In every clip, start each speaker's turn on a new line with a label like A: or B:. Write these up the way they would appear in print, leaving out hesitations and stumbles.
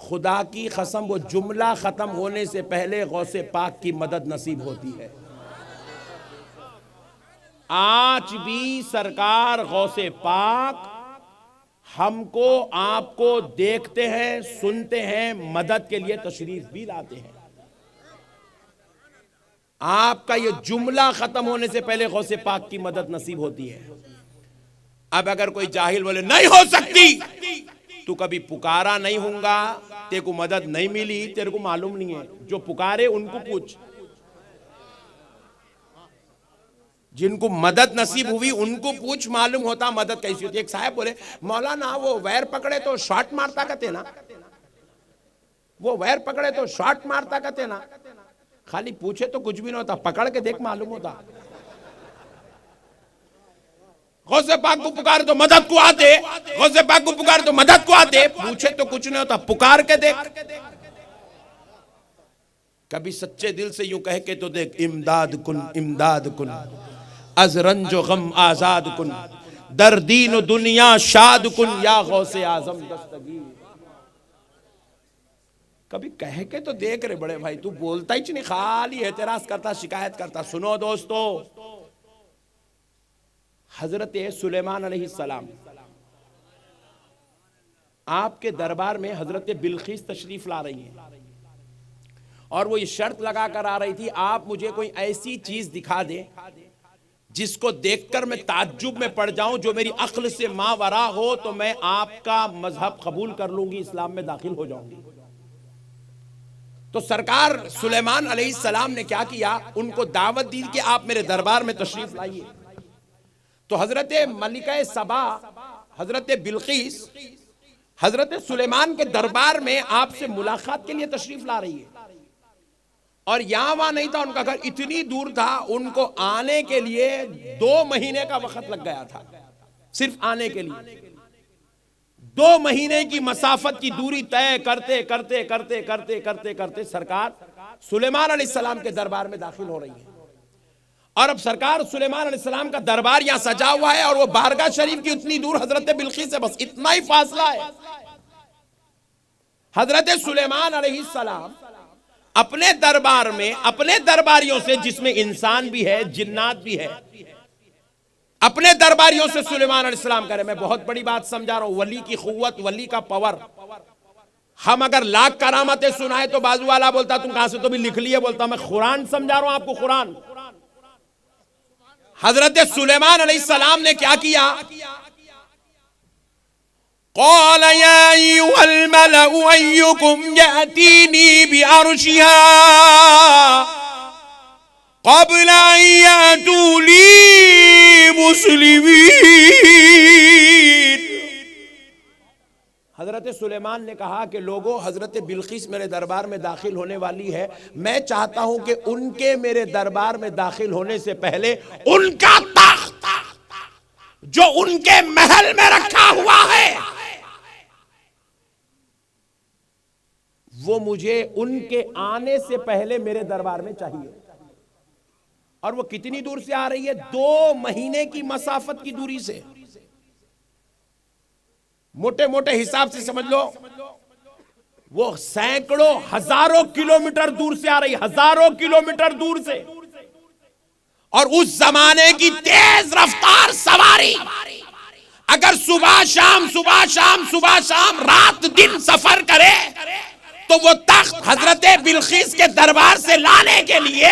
A: खुदा की कसम वो जुमला खत्म होने से पहले गौसे पाक की मदद नसीब होती है। आज भी सरकार गौसे पाक हमको आपको देखते हैं, सुनते हैं, मदद के लिए तशरीफ भी लाते हैं। आपका ये जुमला खत्म होने से पहले गौसे पाक की मदद नसीब होती है। अब अगर कोई जाहिल बोले नहीं हो सकती, तू कभी पुकारा नहीं होगा, तेरे को मदद नहीं मिली, तेरे को मालूम नहीं है। जो पुकारे उनको पूछ, जिनको मदद नसीब हुई उनको पूछ, मालूम होता मदद कैसी होती है। एक साहब बोले मौलाना वो वैर पकड़े तो शॉट मारता कहते ना, वो वैर पकड़े तो शॉट मारता कहते ना। खाली पूछे तो कुछ भी नहीं होता, पकड़ के देख मालूम होता। गौसे पाक को पुकारे तो मदद को आते, गौसे पाक को पुकारे तो मदद को आते, पूछे तो कुछ नहीं होता, पुकार के देख। कभी सच्चे दिल से यूं कह के तो देख, इमदाद कुन इमदाद कुन, अज रंजो गम आजाद कुन, दर्दीन दुनिया शाद कुन, या गौसे आजम दस्तगीर। कभी कह के तो देख रे बड़े भाई, तू बोलता ही नहीं, खाली एतराज करता, शिकायत करता। सुनो दोस्तों, हजरत सुलेमान अलैहिस्सलाम आपके दरबार में हजरत बिल्किस तशरीफ ला रही हैं और वो ये शर्त लगा कर आ रही थी, आप मुझे कोई ऐसी चीज दिखा दें जिसको देखकर मैं ताज्जुब में पड़ जाऊं, जो मेरी अक्ल से मावरा हो, तो मैं आपका मजहब कबूल कर लूंगी, इस्लाम में दाखिल हो जाऊंगी। तो सरकार सुलेमान अलैहिस्सलाम ने क्या किया, उनको दावत दी कि आप मेरे दरबार में तशरीफ लाइए। तो हजरत मलिका सबा, हजरत बिल्किस हजरत सुलेमान के दरबार में आपसे मुलाकात के लिए तशरीफ ला रही है। और यहां वहां नहीं था, उनका घर इतनी दूर था, उनको आने के लिए 2 महीने का वक्त लग गया था। सिर्फ आने के लिए 2 महीने की मसाफत की दूरी तय करते करते करते करते करते करते सरकार सुलेमान अलैहिस्सलाम के दरबार में दाखिल हो रही है। और अब सरकार सुलेमान अलैहिस्सलाम का दरबार यहां सजा हुआ है और वो बारगाह शरीफ की उतनी दूर हजरत बिल्किस से बस इतना ही फासला है। हजरत सुलेमान अलैहिस्सलाम अपने दरबार में अपने दरबारियों से, जिसमें इंसान भी है, जिन्नात भी है, अपने दरबारियों से सुलेमान अलैहिस्सलाम करे, मैं बहुत बड़ी बात समझा रहा हूं, वली की खुव्वत, वली का पावर। हम अगर लाख करामतें सुनाए तो बाजू वाला बोलता तुम कहां से, तो भी लिख लिए, बोलता मैं कुरान समझा रहा हूं आपको, कुरान। हजरत सुलेमान अलैहिस्सलाम ने क्या किया, क़ाल या अय्युहल मलअु अय्युकुम यातीनी बिअर्शिहा क़ब्ल अन यातूनी मुस्लिमीन। हजरत सुलेमान ने कहा कि लोगों, हजरत बिल्किस मेरे दरबार में दाखिल होने वाली है, मैं चाहता हूं कि उनके मेरे दरबार में दाखिल होने से पहले उनका तख्त जो उनके महल में रखा हुआ है वो मुझे उनके आने से पहले मेरे दरबार में चाहिए। और वो कितनी दूर से आ रही है, 2 महीने की मसाफत की दूरी से। मोटे मोटे हिसाब से समझ लो, वो सैकड़ों हजारों किलोमीटर दूर से आ रही, हजारों किलोमीटर दूर से। और उस जमाने की तेज रफ्तार सवारी अगर सुबह शाम सुबह शाम सुबह शाम रात दिन सफर करे तो वो तख्त हजरत बिल्किस के दरबार से लाने के लिए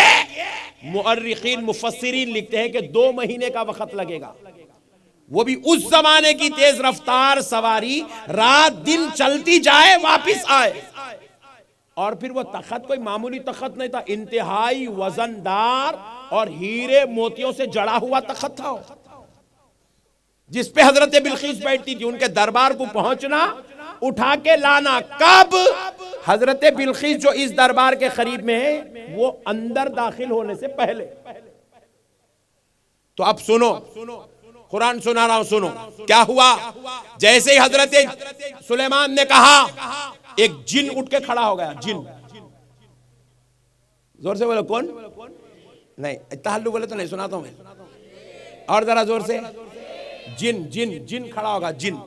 A: मुअर्रिखीन मुफस्सिरीन लिखते हैं कि 2 महीने का वक्त लगेगा। वो भी उस जमाने की तेज रफ्तार सवारी, रात दिन चलती जाए वापिस आए। और फिर वो तख्त कोई मामूली तख्त नहीं था, इंतहाई वजनदार और हीरे मोतियों से जड़ा हुआ तख्त था, जिस पे हजरत बिल्किस बैठती थी। उनके दरबार को पहुंचना, उठा के लाना, कब? हजरत बिल्किस जो इस दरबार के करीब में है, वो अंदर दाखिल होने से पहले। तो अब सुनो, कुरान सुना रहा हूं, सुनो क्या हुआ। जैसे ही हजरत सुलेमान ने कहा, एक जिन उठ के खड़ा हो गया। जिन, जोर से बोलो, कौन? नहीं, इतना हल्लू बोले तो नहीं सुनाता हूं मैं, और जरा जोर से। जिन जिन जिन खड़ा होगा, जिन।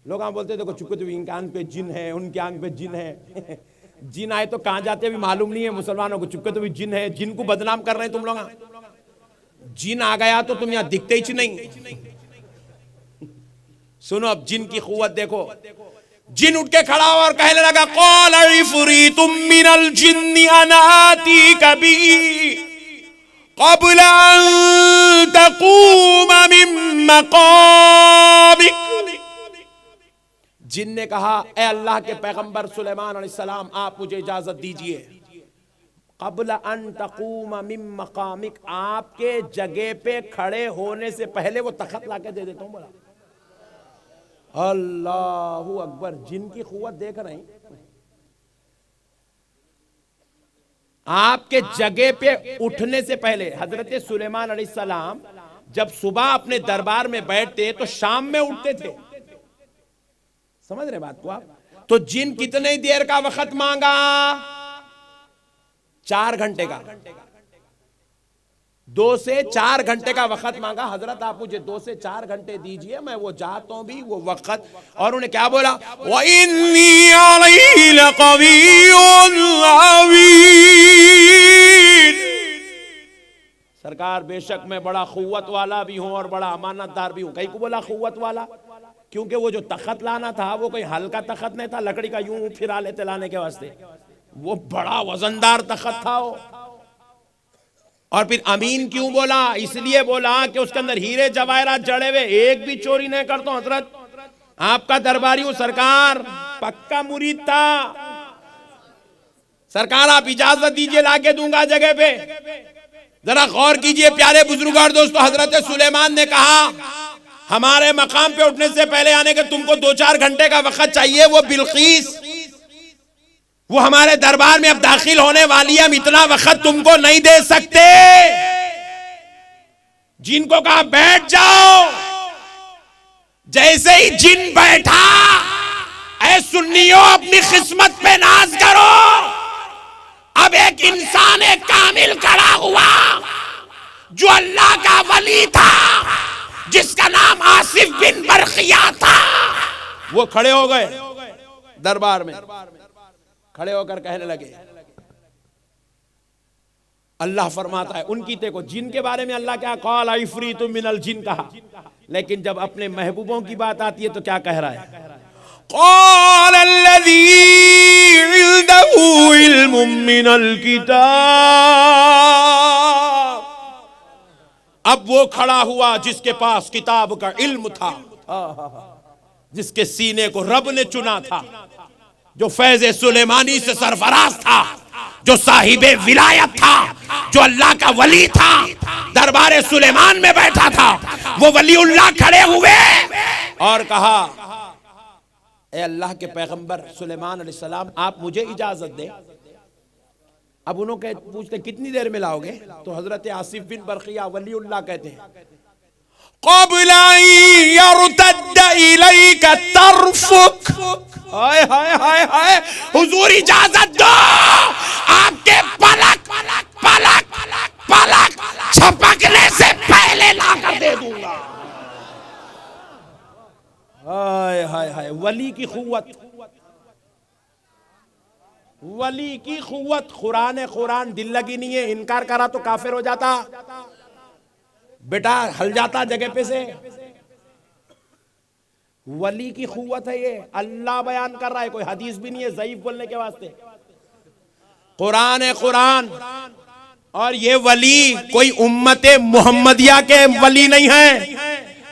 A: लोग हम बोलते देखो चुपके, तो इनके आंख पे जिन है, उनके आंख पे जिन है। जिन आए तो कहां जाते अभी मालूम नहीं है मुसलमानों को, चुपके तो भी जिन है, जिन को बदनाम कर रहे हैं तुम लोग। जिन आ गया तो तुम यहां दिखते ही नहीं। सुनो अब जिन की कुव्वत देखो। जिन उठ के खड़ा हुआ और कहने लगा, क़ाल इफ़रीतुम मिनल जिन्नि अना आतीका बिही क़ब्ल अन तक़ूम मिन मक़ामिक। जिन ने कहा, ए अल्लाह के पैगंबर सुलेमान अलैहिस्सलाम, आप मुझे इजाजत दीजिए, क़ब्ल अन तक़ूम मिन मक़ामिक, आपके जगह पे खड़े होने से पहले वो तख्त लाके दे देता हूं। बोला अल्लाहू अकबर। जिनकी कुव्वत देख रहे हैं, आपके जगह पे उठने से पहले हजरत सुलेमान अलैहिस्सलाम जब सुबह अपने दरबार में बैठते तो शाम में उठते थे। समझ रहे बात को आप? तो जिन कितने देर का वक्त मांगा? 4 घंटे का। 2 से 4 घंटे का वक्त मांगा। हजरत आप मुझे 2 से 4 घंटे दीजिए, मैं वो जाता हूं भी वो वक्त। और उन्हें क्या बोला? व इन्नी अलैहि लक़विय्युन अमीन। सरकार बेशक मैं बड़ा कुव्वत वाला भी हूं और बड़ा अमानतदार भी हूं। कहीं को बोला कुव्वत वाला? क्योंकि वो जो तख्त लाना था वो कोई हल्का तख्त नहीं था, लकड़ी का यूं फिरा लेते लाने के वास्ते। वो बड़ा वजनदार तख्त था वो। और फिर अमीन क्यों बोला? इसलिए बोला कि उसके अंदर हीरे जवाहरात जड़े हुए, एक भी चोरी नहीं करता हूं। हजरत आपका दरबारी हूं सरकार, पक्का मुरीद था। सरकार आप इजाजत दीजिए, लाके दूंगा जगह पे। जरा गौर कीजिए प्यारे बुजुर्ग और दोस्तों, हजरत सुलेमान ने कहा हमारे मकाम पे उठने से पहले आने के तुमको 2-4 घंटे का वक्त चाहिए। वो बिल्कीस वो हमारे दरबार में अब दाखिल होने वाली है, हम इतना वक्त तुमको नहीं दे सकते। जिनको कहा बैठ जाओ, जैसे ही जिन बैठा, ऐ सुन्नियों अपनी किस्मत पे नाज करो। अब एक इंसान एक कामिल खड़ा हुआ जो अल्लाह का वली था, जिसका नाम आसिफ बिन बरखिया था। वो खड़े हो गए दरबार में, खड़े होकर कहने लगे, अल्लाह फरमाता है उनकी देखो जिन के बारे में अल्लाह क्या क़ाल इफ़रीतु मिनल जिन कहा, लेकिन जब अपने महबूबों की बात आती है तो क्या कह रहा है? क़ाल अल्लज़ी इंदहु इल्मुम मिनल किताब। अब वो खड़ा हुआ जिसके पास किताब का इल्म था, जिसके सीने को रब ने चुना था, जो फैज़ सुलेमानी से सरफराज था, जो साहिबे विलायत था, जो अल्लाह का वली था, दरबार सुलेमान में बैठा था। वो वलीउल्लाह खड़े हुए और कहा, ए अल्लाह के पैगंबर सुलेमान अलैहिस्सलाम, आप मुझे इजाजत दे। अब उन्होंने पूछते कितनी देर में लाओगे? तो हजरत आसिफ बिन बरखिया वलीउल्लाह कहते हैं, क़ब्ल अन यरतद्द इलैका तर्फुक। हाय हाय हाय हाय, हुजूर इजाजत दो, आपके पलक पलक पलक छपकने से पहले लाकर दे दूंगा। हाय हाय हाय, वली की खुव्वत, वली की खुव्वत। कुरान दिल लगी नहीं है, इनकार करा तो काफिर हो जाता, बेटा हल जाता जगह पे से। वली की खुव्वत है ये, अल्लाह बयान कर रहा है, कोई हदीस भी नहीं है ज़ईफ बोलने के वास्ते। कुरान है कुरान। और ये वली कोई उम्मते मुहम्मदिया के वली नहीं है,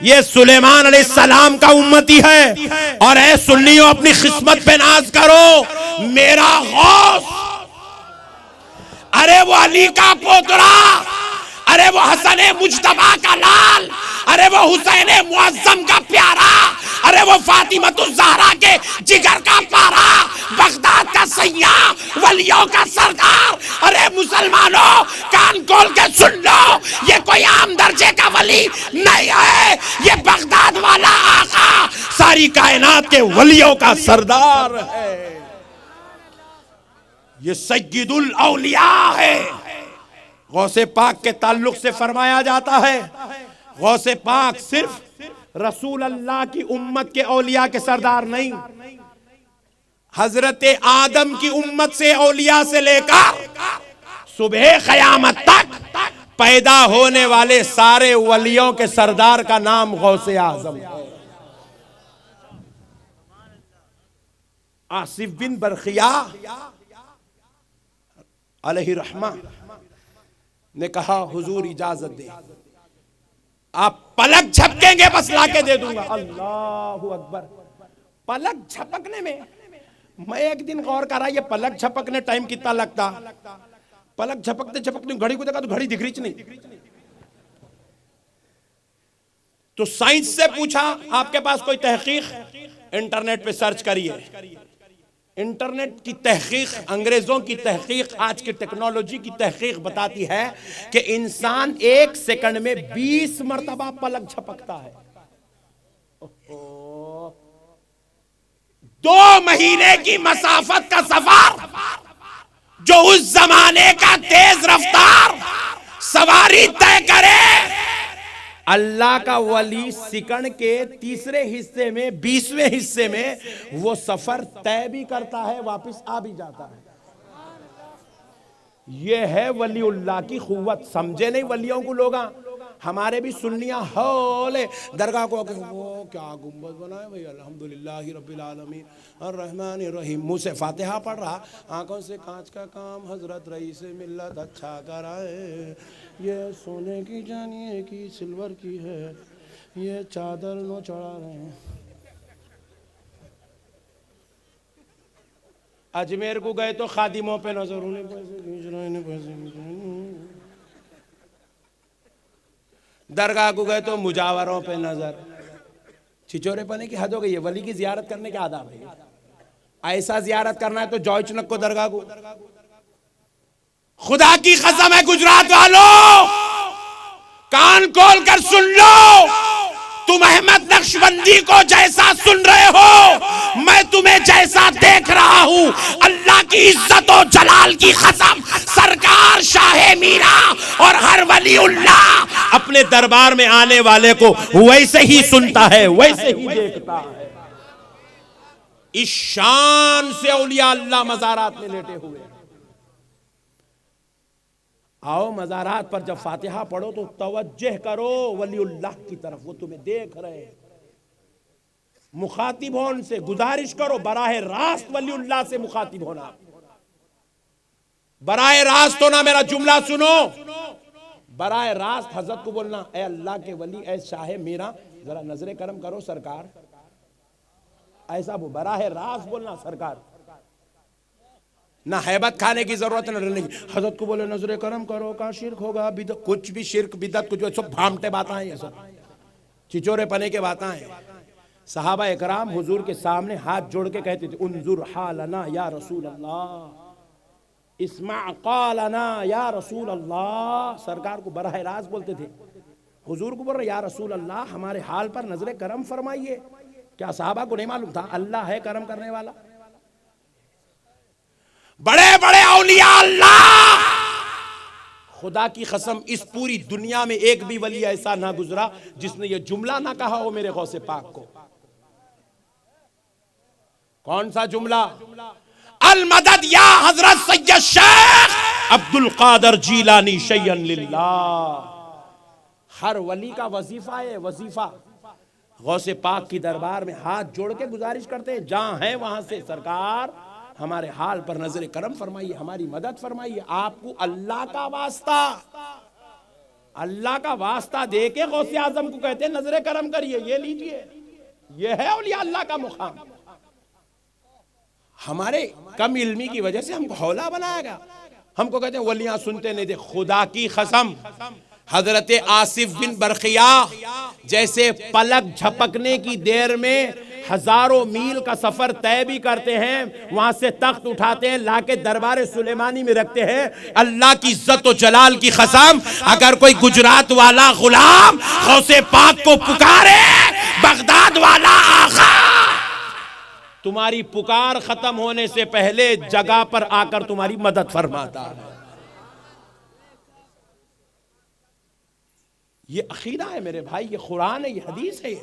A: ये सुलेमान अलैहिस्सलाम का उम्मती है। और ऐ सुन्नियों अपनी किस्मत पे नाज करो, मेरा गौस, अरे वो अली का पोतरा, अरे वो हसन मुज्तबा का लाल, अरे वो हुसैन मुअज्जम का प्यारा, अरे वो फातिमतुज़ ज़हरा के जिगर का पारा, बगदाद का सैयाह, वलियों का सरदार। अरे मुसलमानों कान खोल के सुन लो, ये कोई आम दर्जे का वली नहीं है, ये बगदाद वाला आका सारी कायनात के वलियों का सरदार है, ये सय्यदुल औलिया है। गौसे पाक के ताल्लुक से फरमाया जाता है, गौसे पाक सिर्फ रसूल अल्लाह की उम्मत के औलिया के सरदार नहीं, हजरत आदम की उम्मत से औलिया से लेकर सुबह क़यामत तक पैदा होने वाले सारे वलियों के सरदार का नाम गौसे आजम है। आसिफ बिन बरखिया अलैहि रहमा ने कहा, हुजूर इजाजत दे, आप पलक झपकेंगे बस लाके दे दूंगा। अल्लाहु अकबर। पलक झपकने में मैं एक दिन गौर करा, ये पलक झपकने टाइम कितना लगता। पलक झपकते झपकते घड़ी को देखा तो घड़ी दिख रही नहीं। तो साइंस से पूछा, आपके पास कोई तहकीक? इंटरनेट पे सर्च करिए। इंटरनेट की तहकीक, अंग्रेजों की तहकीक, आज की टेक्नोलॉजी की तहकीक बताती है कि इंसान 1 सेकंड में 20 मरतबा पलक झपकता है। 2 महीने की मसाफत का सफर जो उस जमाने का तेज रफ्तार सवारी तय करे, अल्लाह का वली सेकंड के तीसरे हिस्से में, 20वें हिस्से में वो सफर तय भी करता है, वापस आ भी जाता है। ये है वलीउल्लाह की खुव्वत। समझे नहीं वलियों को लोग? हमारे भी सुन्नियां हौले दरगाह को वो क्या गुंबद बनाए भाई, अल्हम्दुलिल्लाह रब्बिल आलमीन अर्रहमानिर रहीम, मुंह से फातिहा पढ़ रहा, आंखों से कांच का काम, हजरत रईस मिल्लत अच्छा कराए, ये सोने की जानिए की सिल्वर की है, ये चादर नो चढ़ा रहे हैं। अजमेर को गए तो खादिमों पे नजर, उन्हें पैसे खींच रहे हैं, पैसे खींच रहे हैं। दरगाह को गए तो मुजावरों पे नजर। छिचोरे पने की हद हो गई है। वली की जियारत करने के आदाब है। ऐसा जियारत करना है तो जॉयचनक को दरगाह को। खुदा की कसम है गुजरात वालों, कान खोल कर सुन लो, तुम अहमद नक्शबंदी को जैसा सुन रहे हो, मैं तुम्हें जैसा देख रहा हूं, अल्लाह की इज्जत और जलाल की कसम, सरकार शाह मीरा और हर वलीउल्लाह अपने दरबार में आने वाले को वैसे ही सुनता है, वैसे ही देखता है। इस शान से औलिया अल्लाह मज़ारात में लेटे हुए। आओ मज़ारात पर जब फातिहा पढ़ो तो तवज्जह करो वलीउल्लाह की तरफ, वो तुम्हें देख रहे हैं। मुखातिब हो उनसे, गुजारिश करो बराह रास्त वलीउल्लाह से मुखातिब होना। बराह रास्त होना, मेरा जुमला सुनो, बराह रास्त हजरत को बोलना, ए अल्लाह के वली, ए शाह मीरा, जरा नजरे करम करो सरकार, ऐसा वो बराह रास्त बोलना सरकार। ना हैबत खाने की जरूरत नहीं, हजरत को बोले नजरे करम करो, का शिरक होगा, बिदत, कुछ भी शिरक बिदत कुछ सब भामटे बातें हैं, ये सब चिचोरे पने के बातें हैं। सहाबा इकराम हुजूर के सामने हाथ जोड़ के कहते थे, उन्जुर हालना या रसूल अल्लाह, इस्मा क़ालना या रसूल अल्लाह। सरकार को बराह रास्त बोलते थे, हुजूर को बोल रहे या रसूल अल्लाह, हमारे हाल पर नजरे करम फरमाइए। क्या सहाबा को नहीं मालूम था अल्लाह है करम करने वाला? बड़े बड़े औलिया अल्लाह, खुदा की कसम इस पूरी दुनिया में एक भी वली ऐसा ना गुजरा जिसने ये जुमला ना कहा हो मेरे गौसे पाक को। कौन सा जुमला? अल मदद या हजरत सैयद शेख अब्दुल कादर जीलानी शैयन लिल्लाह। हर वली का वजीफा है, वजीफा। गौसे पाक की दरबार में हाथ जोड़ के गुजारिश करते हैं, जहां है वहां से सरकार हमारे हाल पर नजर करम फरमाइए, हमारी मदद फरमाइए। आपको अल्लाह का वास्ता, अल्लाह का वास्ता दे के गौसे आजम को कहते हैं नजर करम करिए, ये लीजिए। ये है औलिया अल्लाह का मुकाम। हमारे कम इल्मी की वजह से हमको हौला बनाया गया। हमको कहते हैं वलियां सुनते नहीं थे। खुदा की कसम हजरत आसिफ बिन बरखिया जैसे पलक झपकने की देर में हजारों मील का सफर तय भी करते हैं, वहां से तख्त उठाते हैं, लाके दरबार सुलेमानी में रखते हैं। अल्लाह की इज्जत और जलाल की कसम, अगर कोई गुजरात वाला गुलाम गौसे पाक को पुकारे, बगदाद वाला आका तुम्हारी पुकार खत्म होने से पहले जगह पर आकर तुम्हारी मदद फरमाता है। ये अकीदा है मेरे भाई, ये कुरान है, ये हदीस है।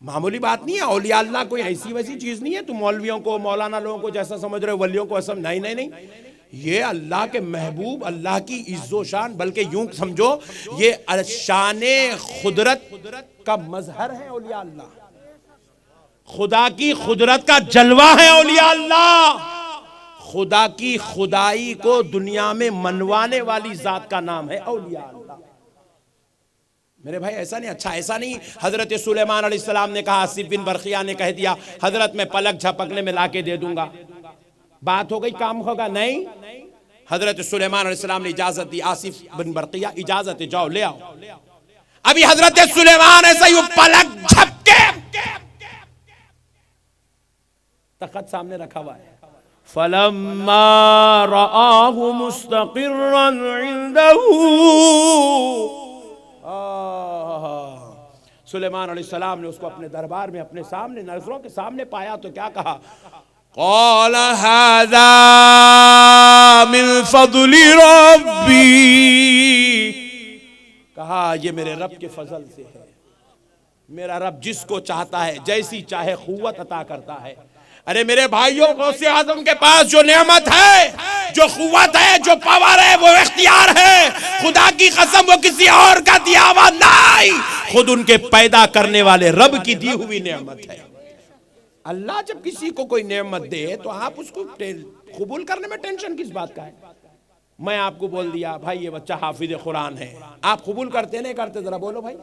A: मामूली बात नहीं है। औलिया अल्लाह कोई ऐसी वैसी चीज नहीं है तुम मौलवियों को मौलाना लोगों को जैसा समझ रहे हो, वलियों को असम, नहीं नहीं नहीं, ये अल्लाह के महबूब, अल्लाह की इज्जो शान, बल्कि यूं समझो ये शान खुदरत का मजहर है औलिया अल्लाह, खुदा की खुदरत का जलवा है औलिया अल्लाह। खुदा की खुदाई को दुनिया में मनवाने वाली जात का नाम है औलिया अल्लाह। मेरे भाई ऐसा नहीं, अच्छा ऐसा नहीं हजरत सुलेमान अलैहिस्सलाम ने कहा, आसिफ बिन बरखिया ने कह दिया हजरत मैं पलक झपकने में लाके दे दूंगा, बात हो गई, काम होगा, नहीं। हजरत सुलेमान अलैहिस्सलाम ने इजाजत दी, आसिफ बिन बरखिया इजाजत है, जाओ ले आओ। अभी हजरत सुलेमान ऐसा ही पलक झपके तख्त सामने रखा हुआ है, फलम्मा रआहु मुस्तक़िर्रन इंदहू, सुलेमान अलैहिस्सलाम ने उसको अपने दरबार में अपने सामने नजरों के सामने पाया तो क्या कहा, क़ाल हाज़ा मिन फ़ज़्लि रब्बी, कहा ये मेरे रब के फजल से है, मेरा रब जिसको चाहता है जैसी चाहे क़ुव्वत अता करता है। अरे मेरे भाइयों, गौसे आज़म के पास जो नेमत है, जो क़ुव्वत है, जो पावर है, वो इख्तियार है, खुदा की कसम वो किसी और का दिया हुआ नहीं, खुद उनके पैदा करने वाले रब की दी हुई नेमत है। अल्लाह जब किसी को कोई नेमत दे तो आप उसको कबूल करने में टेंशन किस बात का है। मैं आपको बोल दिया भाई ये बच्चा हाफिज कुरान है, आप कबूल करते नहीं करते, जरा बोलो भाई।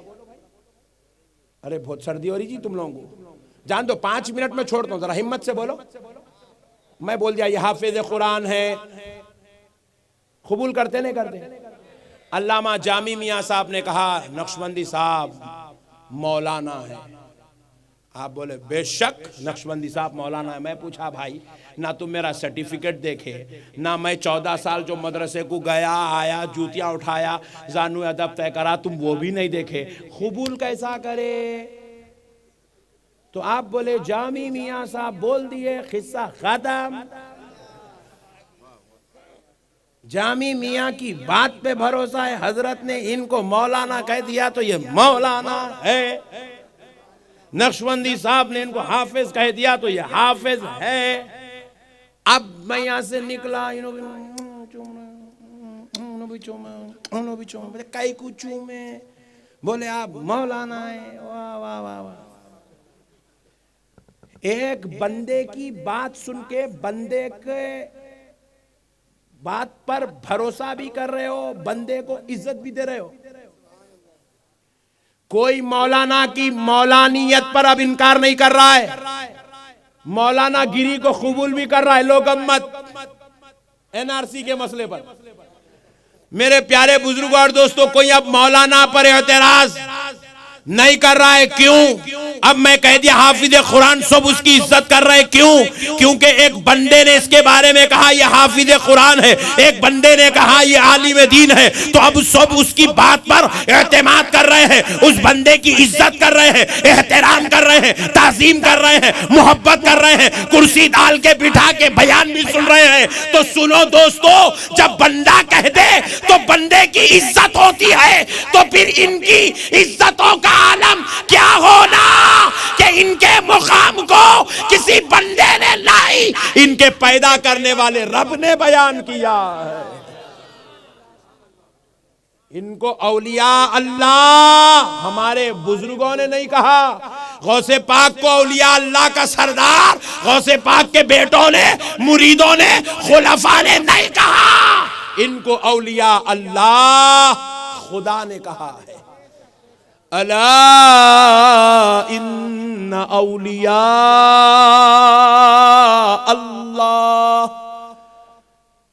A: अरे बहुत सर्दी हो रही जी तुम लोगों को, जान दो 5 मिनट में छोड़ता हूं, जरा हिम्मत से बोलो। मैं बोल दिया ये हाफिज कुरान है, कबूल करते नहीं करते। अल्लामा जामी मियां साहब ने कहा नक्शबंदी साहब मौलाना है, आप बोले बेशक नक्शबंदी साहब मौलाना है। मैं पूछा भाई ना तुम मेरा सर्टिफिकेट देखे, ना मैं 14 साल जो मदरसे को गया आया, जूतियां उठाया, जानू अदब तय करा, तुम वो भी नहीं देखे, कबूल कैसा करे। तो आप बोले जामी मियां साहब बोल दिए, किस्सा खत्म। जामी मियां की बात पे भरोसा है, हजरत ने इनको मौलाना कह दिया तो ये मौलाना है, नक्शबंदी साहब ने इनको हाफिज कह दिया तो ये हाफिज है। अब मैं यहां से निकला, कई कुछ में बोले आप मौलाना है, वाह वाह वाह वाह। एक बंदे की बात सुन के बंदे के बात पर भरोसा भी कर रहे हो, बंदे को इज्जत भी दे रहे हो। कोई मौलाना की मौलानियत पर अब इनकार नहीं कर रहा है, मौलाना गिरी को कबूल भी कर रहा है। लोग मत एनआरसी के मसले पर, मेरे प्यारे बुजुर्गों और दोस्तों, कोई अब मौलाना पर एतराज नहीं कर रहा है। क्यों? अब मैं कह दिया हाफिज कुरान, सब उसकी इज्जत कर रहे हैं। क्यों? क्योंकि एक बंदे ने इसके बारे में कहा ये हाफिज कुरान है, एक बंदे ने कहा ये आलिम दीन है, तो अब सब उसकी बात पर एतमाद कर रहे हैं, उस बंदे की इज्जत कर रहे हैं, एहतराम कर रहे हैं, ताजीम कर रहे हैं, मोहब्बत कर रहे हैं, कुर्सी डाल के बिठा के बयान भी सुन रहे हैं। तो सुनो दोस्तों, जब बंदा कह दे तो बंदे की इज्जत होती है, तो फिर इनकी इज्जतों का आलम क्या होना कि इनके मुकाम को किसी बंदे ने नहीं, इनके पैदा करने वाले रब ने बयान किया है। इनको औलिया अल्लाह हमारे बुजुर्गों ने नहीं कहा, गौसे पाक को औलिया अल्लाह का सरदार गौसे पाक के बेटों ने, मुरीदों ने, खुलफा ने नहीं कहा, इनको औलिया अल्लाह खुदा ने कहा है। अला इन्ना औलिया अल्लाह,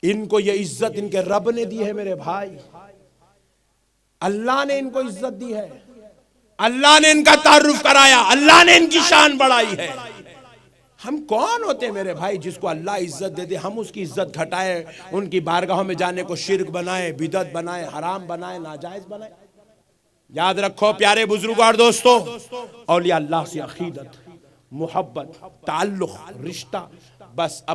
A: इनको ये इज्जत इनके रब ने दी है मेरे भाई, अल्लाह ने इनको इज्जत दी है, अल्लाह ने इनका तारुफ कराया, अल्लाह ने इनकी शान बढ़ाई है। हम कौन होते हैं मेरे भाई जिसको अल्लाह इज्जत दे दे, हम उसकी इज्जत घटाए, उनकी बारगाहों में जाने को शिर्क बनाए, बिदअत बनाए, हराम बनाए, नाजायज बनाए। याद रखो प्यारे बुजुर्गों और दोस्तों, औलिया अल्लाह से अकीदत, मोहब्बत, ताल्लुक, रिश्ता, बस अब